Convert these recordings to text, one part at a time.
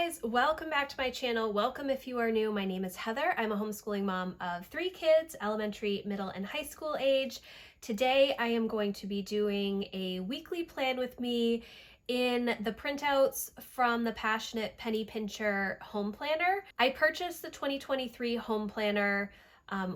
guys, welcome back to my channel. Welcome if you are new. My name is Heather. I'm a homeschooling mom of 3 kids, elementary, middle, and high school age. Today I am going to be doing a weekly plan with me in the printouts from the Passionate Penny Pincher Home Planner. I purchased the 2023 Home Planner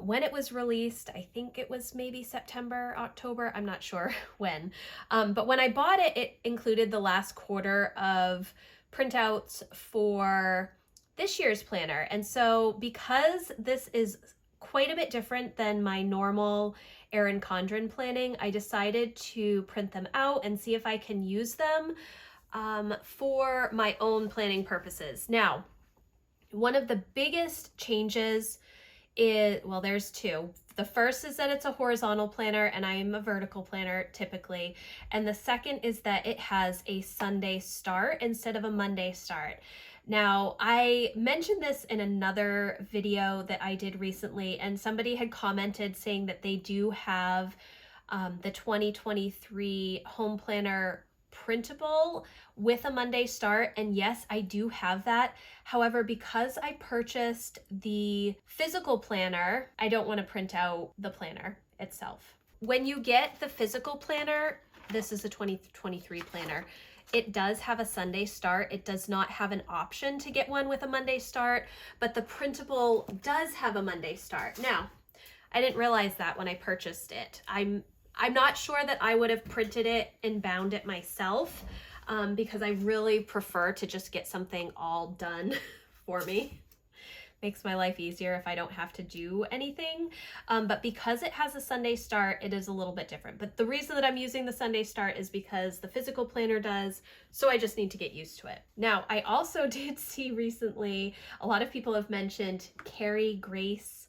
when it was released. I think it was maybe September, October, I'm not sure when. But when I bought it, it included the last quarter of printouts for this year's planner. And so because this is quite a bit different than my normal Erin Condren planning, I decided to print them out and see if I can use them for my own planning purposes. Now, one of the biggest changes is, well, there's two. The first is that it's a horizontal planner and I am a vertical planner typically. And the second is that it has a Sunday start instead of a Monday start. Now, I mentioned this in another video that I did recently, and somebody had commented saying that they do have the 2023 Home Planner printable with a Monday start, and yes, I do have that. However, because I purchased the physical planner, I don't want to print out the planner itself. When you get the physical planner, this is the 2023 planner, it does have a Sunday start. It does not have an option to get one with a Monday start, but the printable does have a Monday start. Now, I didn't realize that when I purchased it. I'm not sure that I would have printed it and bound it myself because I really prefer to just get something all done for me. Makes my life easier if I don't have to do anything. But because it has a Sunday start, it is a little bit different. But the reason that I'm using the Sunday start is because the physical planner does, so I just need to get used to it. Now, I also did see recently, a lot of people have mentioned Carrie Grace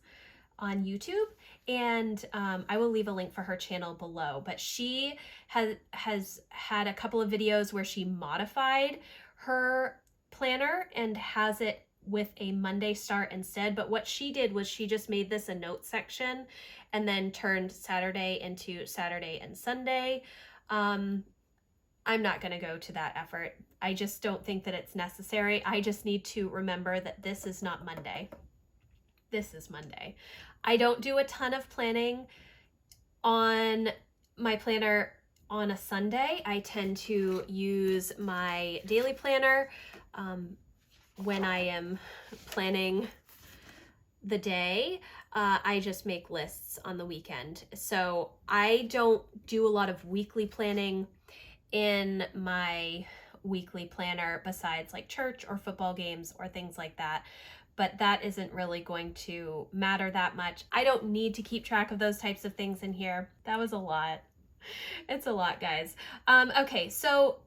on YouTube, and I will leave a link for her channel below, but she has had a couple of videos where she modified her planner and has it with a Monday start instead. But what she did was she just made this a note section and then turned Saturday into Saturday and Sunday. I'm not going to go to that effort. I just don't think that it's necessary. I just need to remember that this is not Monday. This is Monday. I don't do a ton of planning on my planner on a Sunday. I tend to use my daily planner when I am planning the day. I just make lists on the weekend. So I don't do a lot of weekly planning in my weekly planner besides like church or football games or things like that. But that isn't really going to matter that much. I don't need to keep track of those types of things in here. That was a lot. It's a lot, guys. Okay, so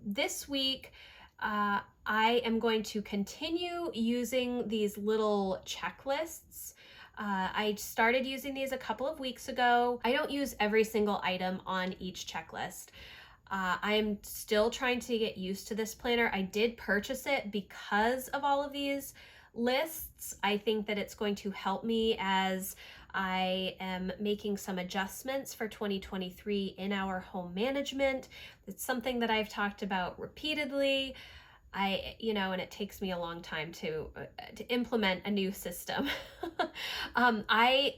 this week, I am going to continue using these little checklists. I started using these a couple of weeks ago. I don't use every single item on each checklist. I am still trying to get used to this planner. I did purchase it because of all of these lists. I think that it's going to help me as I am making some adjustments for 2023 in our home management. It's something that I've talked about repeatedly. And it takes me a long time to implement a new system. I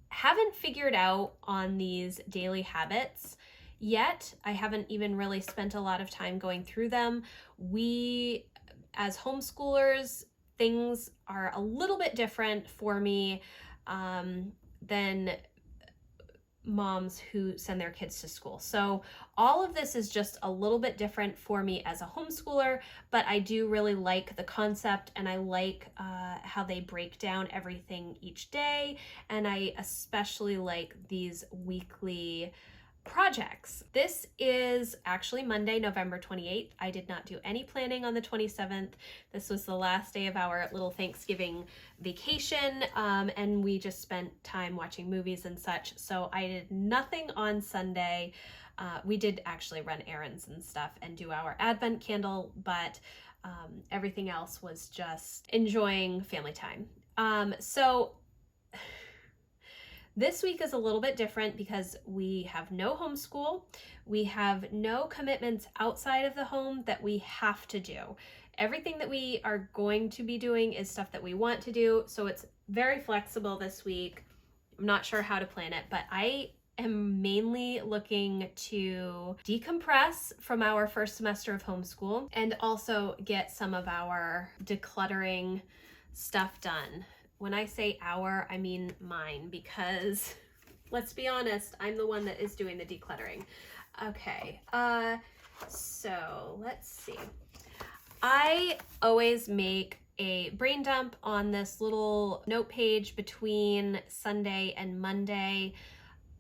haven't figured out on these daily habits yet. I haven't even really spent a lot of time going through them. We, as homeschoolers, things are a little bit different for me than moms who send their kids to school. So all of this is just a little bit different for me as a homeschooler, but I do really like the concept, and I like how they break down everything each day. And I especially like these weekly projects. This is actually Monday, November 28th. I did not do any planning on the 27th. This was the last day of our little Thanksgiving vacation, and we just spent time watching movies and such. So I did nothing on Sunday. We did actually run errands and stuff and do our Advent candle, but everything else was just enjoying family time. So this week is a little bit different because we have no homeschool. We have no commitments outside of the home that we have to do. everything that we are going to be doing is stuff that we want to do. So it's very flexible this week. I'm not sure how to plan it, but I am mainly looking to decompress from our first semester of homeschool and also get some of our decluttering stuff done. When I say our, I mean mine, because let's be honest, I'm the one that is doing the decluttering. Okay, so let's see. I always make a brain dump on this little note page between Sunday and Monday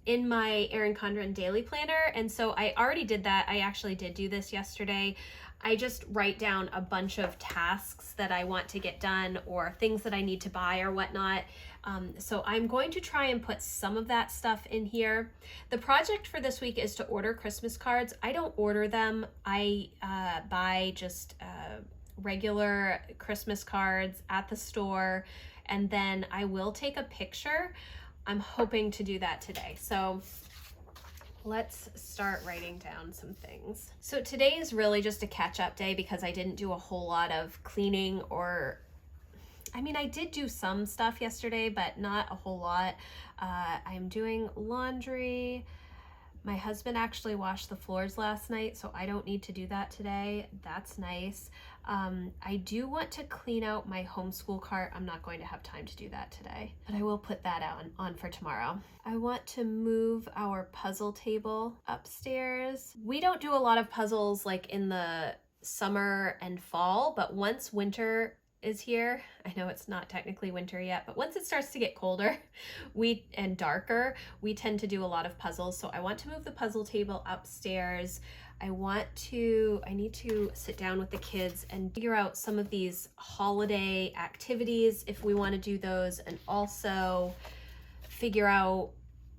in my Erin Condren daily planner. And so I already did that. I actually did do this yesterday. I just write down a bunch of tasks that I want to get done or things that I need to buy or whatnot. So I'm going to try and put some of that stuff in here. The project for this week is to order Christmas cards. I don't order them. I buy just regular Christmas cards at the store, and then I will take a picture. I'm hoping to do that today. So let's start writing down some things. So today is really just a catch-up day because I didn't do a whole lot of cleaning or, I mean, I did do some stuff yesterday, but not a whole lot. I'm doing laundry. My husband actually washed the floors last night, so I don't need to do that today. That's nice. I do want to clean out my homeschool cart. I'm not going to have time to do that today, but I will put that on for tomorrow. I want to move our puzzle table upstairs. We don't do a lot of puzzles like in the summer and fall, but once winter is here, I know it's not technically winter yet, but once it starts to get colder and darker, we tend to do a lot of puzzles. So I want to move the puzzle table upstairs. I need to sit down with the kids and figure out some of these holiday activities if we want to do those, and also figure out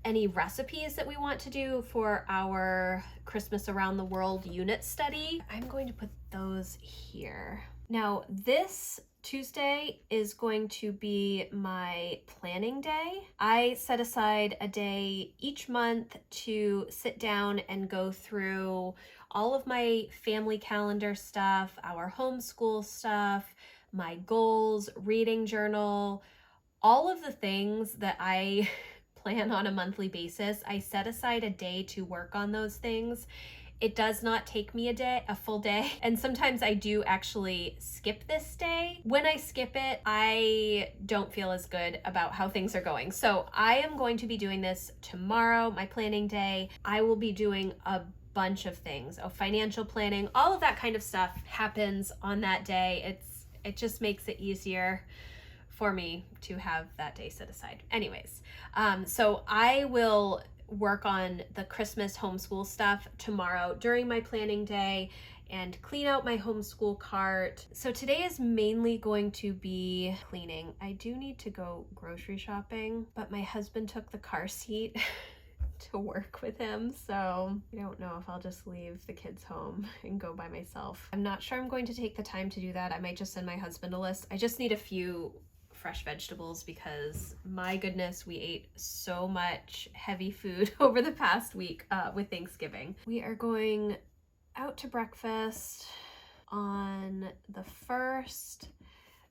any recipes that we want to do for our Christmas Around the World unit study. I'm going to put those here. Now, this Tuesday is going to be my planning day. I set aside a day each month to sit down and go through all of my family calendar stuff, our homeschool stuff, my goals, reading journal, all of the things that I plan on a monthly basis. I set aside a day to work on those things. It does not take me a full day. And sometimes I do actually skip this day. When I skip it, I don't feel as good about how things are going. So I am going to be doing this tomorrow, my planning day. I will be doing a bunch of things, financial planning, all of that kind of stuff happens on that day. It just makes it easier for me to have that day set aside. Anyways, so I will work on the Christmas homeschool stuff tomorrow during my planning day and clean out my homeschool cart. So today is mainly going to be cleaning. I do need to go grocery shopping, but my husband took the car seat to work with him, so I don't know if I'll just leave the kids home and go by myself. I'm not sure I'm going to take the time to do that. I might just send my husband a list. I just need a few fresh vegetables because my goodness, we ate so much heavy food over the past week with Thanksgiving. We are going out to breakfast on the 1st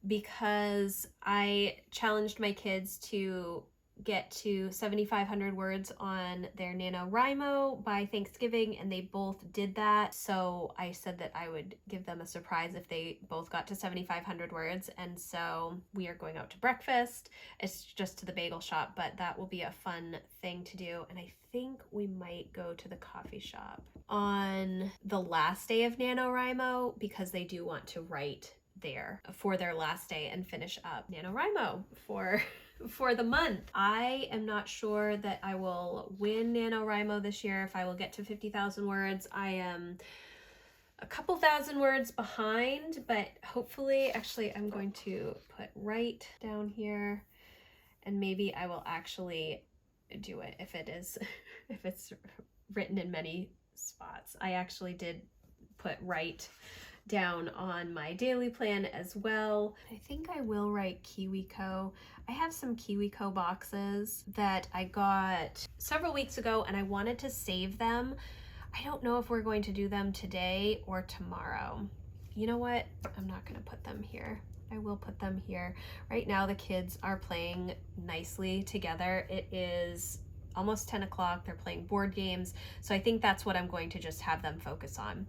because I challenged my kids to get to 7,500 words on their NaNoWriMo by Thanksgiving, and they both did that. So I said that I would give them a surprise if they both got to 7,500 words. And so we are going out to breakfast. It's just to the bagel shop, but that will be a fun thing to do. And I think we might go to the coffee shop on the last day of NaNoWriMo because they do want to write there for their last day and finish up NaNoWriMo for the month. I am not sure that I will win NaNoWriMo this year, if I will get to 50,000 words. I am a couple thousand words behind, but hopefully, actually, I'm going to put write down here, and maybe I will actually do it if it's written in many spots. I actually did put write down on my daily plan as well. I think I will write KiwiCo. I have some KiwiCo boxes that I got several weeks ago and I wanted to save them. I don't know if we're going to do them today or tomorrow you know what? I'm not gonna put them here. I will put them here. Right now the kids are playing nicely together. It is almost 10 o'clock. They're playing board games. So I think that's what I'm going to just have them focus on.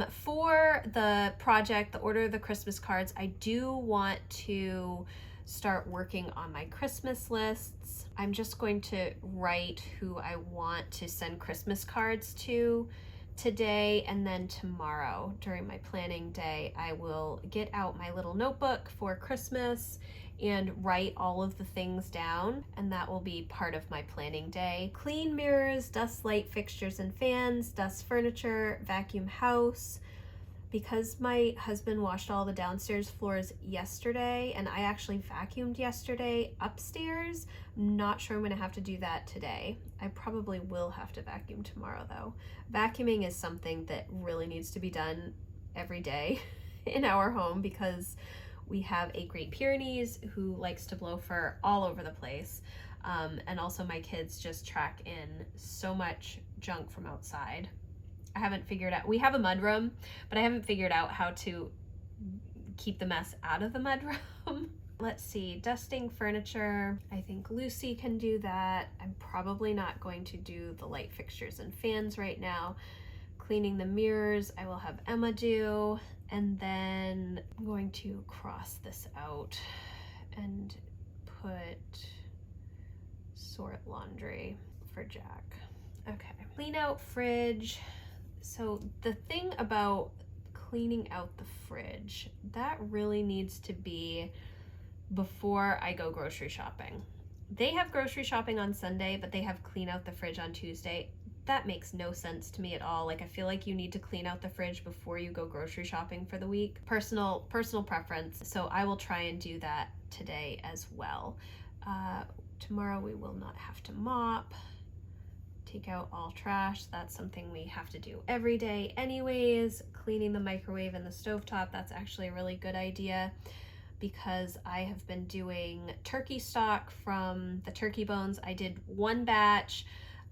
For the project, the order of the Christmas cards, I do want to start working on my Christmas lists. I'm just going to write who I want to send Christmas cards to today, and then tomorrow during my planning day I will get out my little notebook for Christmas and write all of the things down, and that will be part of my planning day. Clean mirrors, dust light fixtures and fans, dust furniture, vacuum house. Because my husband washed all the downstairs floors yesterday and I actually vacuumed yesterday upstairs, I'm not sure I'm gonna have to do that today. I probably will have to vacuum tomorrow though. Vacuuming is something that really needs to be done every day in our home because we have a Great Pyrenees who likes to blow fur all over the place. And also my kids just track in so much junk from outside. I haven't figured out, we have a mudroom, but I haven't figured out how to keep the mess out of the mudroom. Let's see, dusting furniture. I think Lucy can do that. I'm probably not going to do the light fixtures and fans right now. Cleaning the mirrors, I will have Emma do. And then I'm going to cross this out and put sort laundry for Jack. Okay, clean out fridge. So the thing about cleaning out the fridge, that really needs to be before I go grocery shopping. They have grocery shopping on Sunday, but they have clean out the fridge on Tuesday. That makes no sense to me at all. Like, I feel like you need to clean out the fridge before you go grocery shopping for the week. Personal preference. So I will try and do that today as well. Tomorrow we will not have to mop. Take out all trash. That's something we have to do every day anyways. Cleaning the microwave and the stovetop, that's actually a really good idea because I have been doing turkey stock from the turkey bones. I did one batch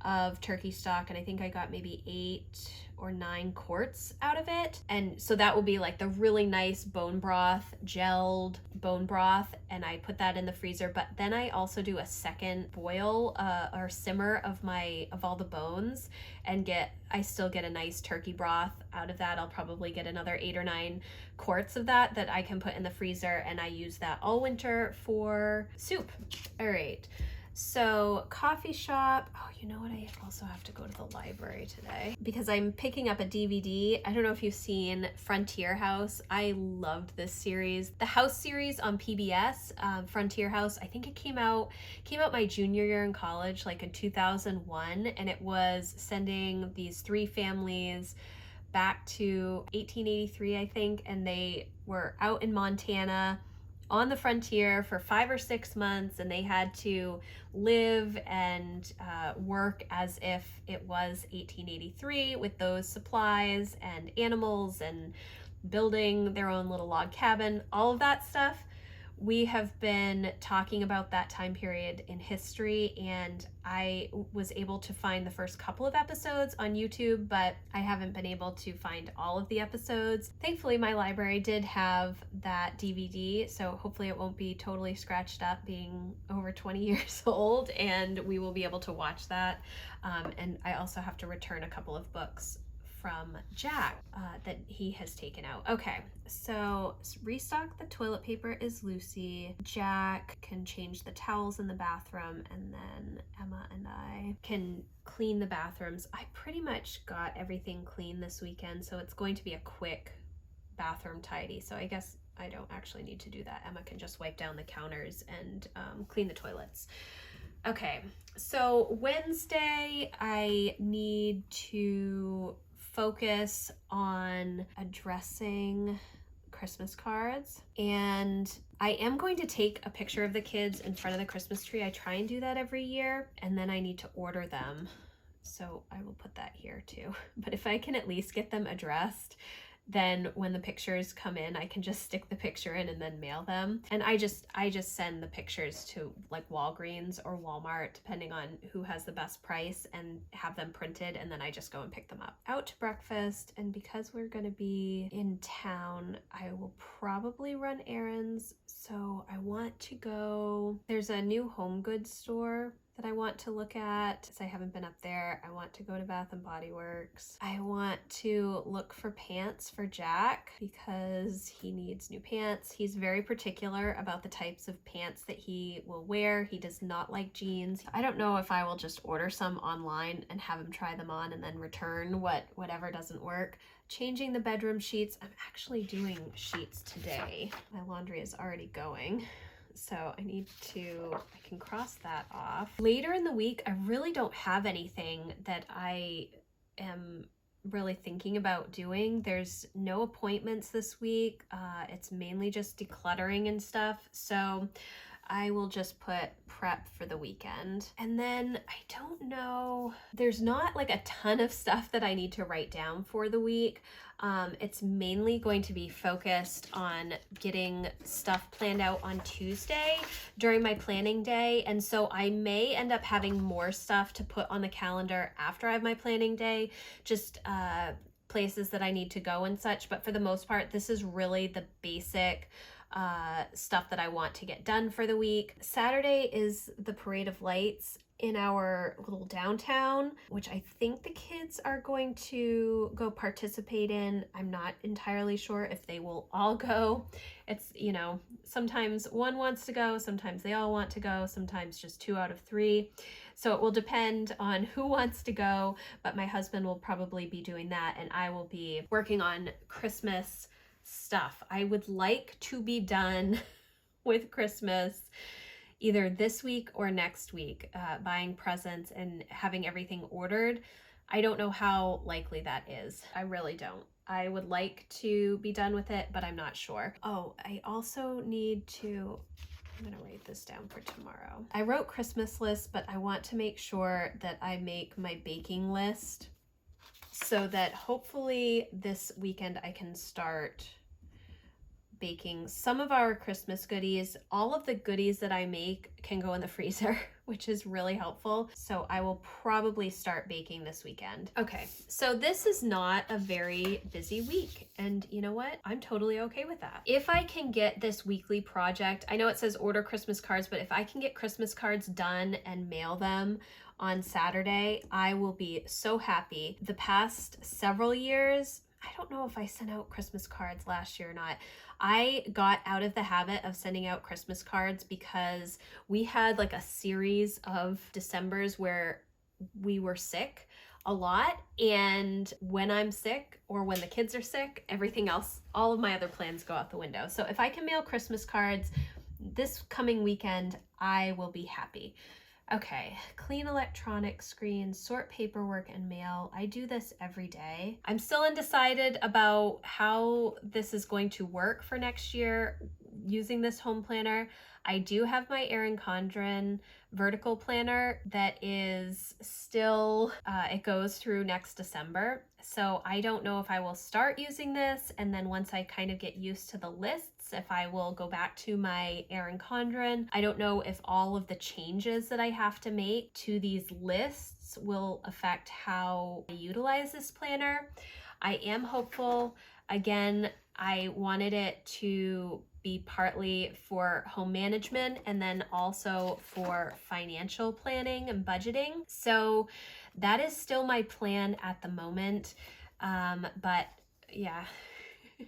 of turkey stock and I think I got maybe 8 or 9 quarts out of it, and so that will be like the really nice bone broth, gelled bone broth, and I put that in the freezer. But then I also do a second boil or simmer of all the bones, and I still get a nice turkey broth out of that. I'll probably get another 8 or 9 quarts of that I can put in the freezer, and I use that all winter for soup. All right. So coffee shop, oh, you know what? I also have to go to the library today because I'm picking up a DVD. I don't know if you've seen Frontier House. I loved this series. The House series on PBS, Frontier House, I think it came out my junior year in college, like in 2001. And it was sending these 3 families back to 1883, I think. And they were out in Montana on the frontier for 5 or 6 months, and they had to live and work as if it was 1883 with those supplies and animals and building their own little log cabin, all of that stuff. We have been talking about that time period in history, and I was able to find the first couple of episodes on YouTube, but I haven't been able to find all of the episodes. Thankfully, my library did have that DVD, so hopefully it won't be totally scratched up being over 20 years old, and we will be able to watch that. And I also have to return a couple of books from Jack that he has taken out. Okay, so restock the toilet paper is Lucy. Jack can change the towels in the bathroom, and then Emma and I can clean the bathrooms. I pretty much got everything clean this weekend, so it's going to be a quick bathroom tidy. So I guess I don't actually need to do that. Emma can just wipe down the counters and clean the toilets. Okay, so Wednesday I need to focus on addressing Christmas cards, and I am going to take a picture of the kids in front of the Christmas tree. I try and do that every year, and then I need to order them, so I will put that here too. But if I can at least get them addressed, then when the pictures come in, I can just stick the picture in and then mail them. And I just send the pictures to like Walgreens or Walmart, depending on who has the best price, and have them printed, and then I just go and pick them up. Out to breakfast, and because we're gonna be in town, I will probably run errands. So I want to go, there's a new home goods store that I want to look at, since I haven't been up there. I want to go to Bath and Body Works. I want to look for pants for Jack because he needs new pants. He's very particular about the types of pants that he will wear. He does not like jeans. I don't know if I will just order some online and have him try them on and then return whatever doesn't work. Changing the bedroom sheets. I'm actually doing sheets today. My laundry is already going. So I can cross that off. Later in the week, I really don't have anything that I am really thinking about doing. There's no appointments this week. It's mainly just decluttering and stuff. So I will just put prep for the weekend. And then I don't know, there's not like a ton of stuff that I need to write down for the week. It's mainly going to be focused on getting stuff planned out on Tuesday during my planning day. And so I may end up having more stuff to put on the calendar after I have my planning day, just places that I need to go and such. But for the most part, this is really the basic stuff that I want to get done for the week. Saturday is the Parade of Lights in our little downtown, which I think the kids are going to go participate in. I'm not entirely sure if they will all go. It's, you know, sometimes one wants to go, sometimes they all want to go, sometimes just 2 out of 3. So it will depend on who wants to go, but my husband will probably be doing that, and I will be working on Christmas stuff. I would like to be done with Christmas either this week or next week, buying presents and having everything ordered. I don't know how likely that is. I really don't. I would like to be done with it, but I'm not sure. Oh, I also need to, I'm gonna write this down for tomorrow. I wrote Christmas lists, but I want to make sure that I make my baking list so that hopefully this weekend I can start baking some of our Christmas goodies. All of the goodies that I make can go in the freezer, which is really helpful. So I will probably start baking this weekend. Okay, so this is not a very busy week, and you know what? I'm totally okay with that. If I can get this weekly project, I know it says order Christmas cards, but if I can get Christmas cards done and mail them on Saturday, I will be so happy. The past several years, I don't know if I sent out Christmas cards last year or not. I got out of the habit of sending out Christmas cards because we had like a series of Decembers where we were sick a lot. And when I'm sick or when the kids are sick, everything else, all of my other plans go out the window. So if I can mail Christmas cards this coming weekend, I will be happy. Okay, clean electronic screens, sort paperwork and mail. I do this every day. I'm still undecided about how this is going to work for next year using this home planner. I do have my Erin Condren vertical planner that is still, it goes through next December. So I don't know if I will start using this, and then once I kind of get used to the lists, if I will go back to my Erin Condren. I don't know if all of the changes that I have to make to these lists will affect how I utilize this planner. I am hopeful. Again, I wanted it to be partly for home management and then also for financial planning and budgeting. So that is still my plan at the moment. But yeah,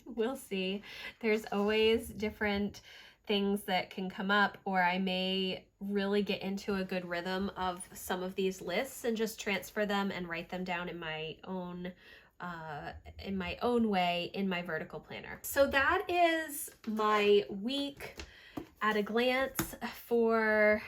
we'll see. There's always different things that can come up, or I may really get into a good rhythm of some of these lists and just transfer them and write them down in my own way in my vertical planner. So that is my week at a glance for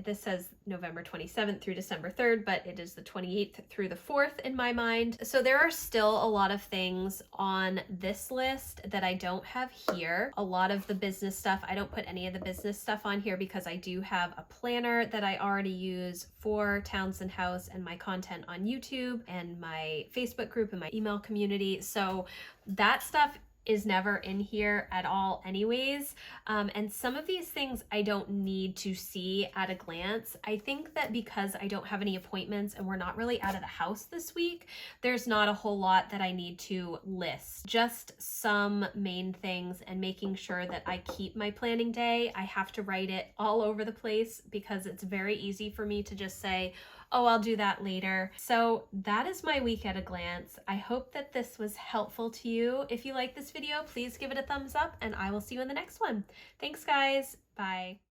This says November 27th through December 3rd, but it is the 28th through the 4th in my mind. So there are still a lot of things on this list that I don't have here. A lot of the business stuff, I don't put any of the business stuff on here because I do have a planner that I already use for Townsend House and my content on YouTube and my Facebook group and my email community. So that stuff is never in here at all anyways. And some of these things I don't need to see at a glance. I think that because I don't have any appointments and we're not really out of the house this week, there's not a whole lot that I need to list. Just some main things and making sure that I keep my planning day. I have to write it all over the place because it's very easy for me to just say, oh, I'll do that later. So that is my week at a glance. I hope that this was helpful to you. If you like this video, please give it a thumbs up and I will see you in the next one. Thanks guys. Bye.